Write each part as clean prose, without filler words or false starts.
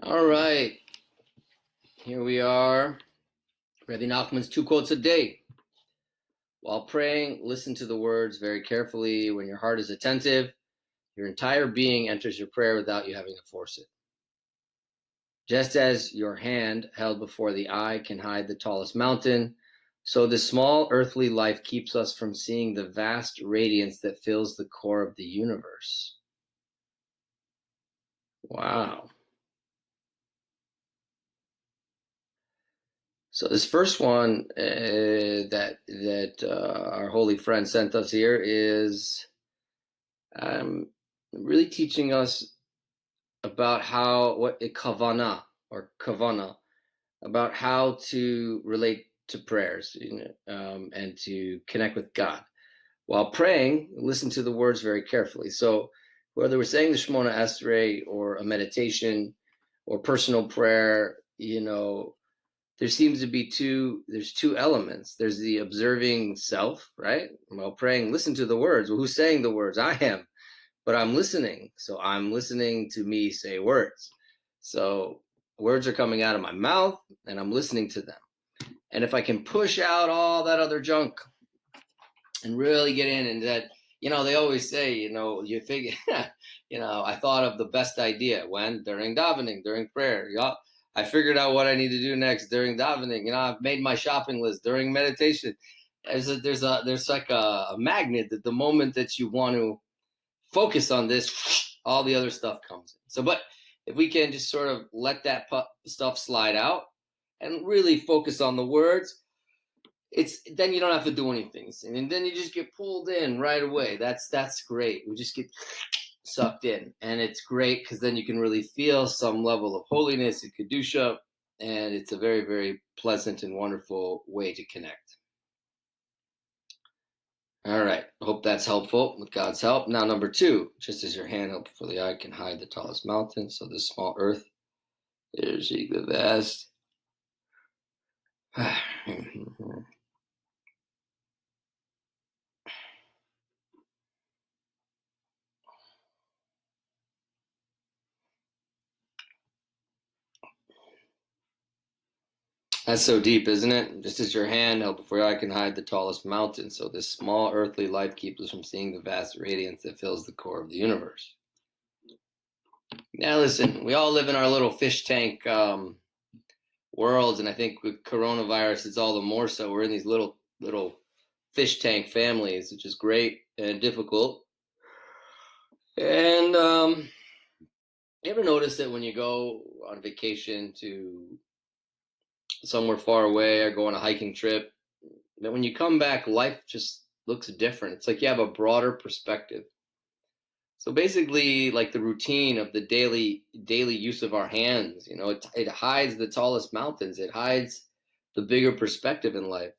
All right, here we are. Rebbe Nachman's 2 quotes a day. While praying, listen to the words very carefully. When your heart is attentive, your entire being enters your prayer without you having to force it. Just as your hand held before the eye can hide the tallest mountain, so this small earthly life keeps us from seeing the vast radiance that fills the core of the universe. Wow. So this first one that our holy friend sent us here is really teaching us about what a kavana, about how to relate to prayers, and to connect with God. While praying, listen to the words very carefully. So whether we're saying the Shemona Esrei or a meditation or personal prayer, there seems to be there's two elements. There's the observing self, right? While praying, listen to the words. Well, who's saying the words? I am, but I'm listening. So I'm listening to me say words. So words are coming out of my mouth and I'm listening to them. And if I can push out all that other junk and really get in, and that, they always say, you figure, I thought of the best idea during davening, during prayer. I figured out what I need to do next during davening. I've made my shopping list during meditation. There's like a magnet that the moment that you want to focus on this, all the other stuff comes in. So, but if we can just sort of let that stuff slide out and really focus on the words, then you don't have to do anything, and then you just get pulled in right away. That's great. We just get sucked in, and it's great because then you can really feel some level of holiness and kedusha, and it's a very, very pleasant and wonderful way to connect. All right, hope that's helpful with God's help. Now, number 2, just as your hand held before the eye can hide the tallest mountain, so this small earth is the vast. That's so deep, isn't it? Just as your hand held before your eye can hide the tallest mountain, so this small earthly life keeps us from seeing the vast radiance that fills the core of the universe. Now listen, we all live in our little fish tank worlds, and I think with coronavirus, it's all the more so. We're in these little fish tank families, which is great and difficult. And you ever notice that when you go on vacation to somewhere far away or go on a hiking trip, that when you come back, life just looks different. It's like you have a broader perspective. So basically, like the routine of the daily use of our hands, it hides the tallest mountains. It hides the bigger perspective in life.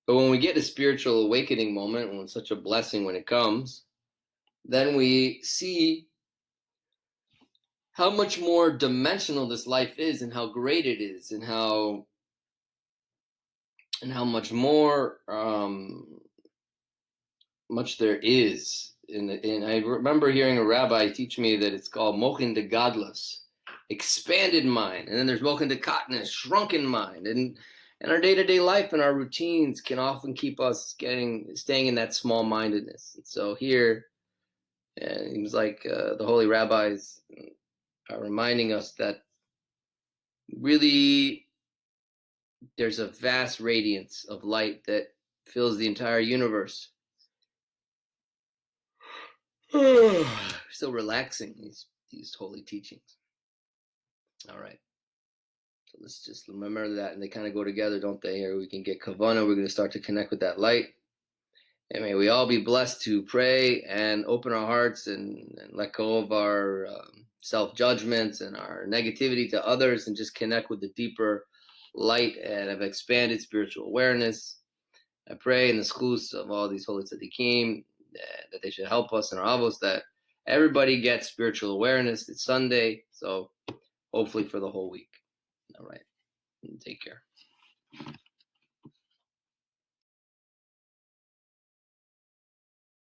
But when we get a spiritual awakening moment, when it's such a blessing when it comes, then we see how much more dimensional this life is, and how great it is, and how much more much there is. And I remember hearing a rabbi teach me that it's called Mochin de Gadlus, expanded mind, and then there's Mochin de Katnus, shrunken mind, and our day-to-day life and our routines can often keep us staying in that small-mindedness. And so here, it was like the holy rabbis are reminding us that really there's a vast radiance of light that fills the entire universe. So relaxing, these holy teachings. All right. So let's just remember that, and they kind of go together, don't they? Here we can get kavana. We're going to start to connect with that light. And may we all be blessed to pray and open our hearts and let go of our self-judgments and our negativity to others, and just connect with the deeper light and have expanded spiritual awareness. I pray in the schools of all these holy tzaddikim that they should help us in our avos, that everybody gets spiritual awareness. It's Sunday, so hopefully for the whole week. All right. Take care.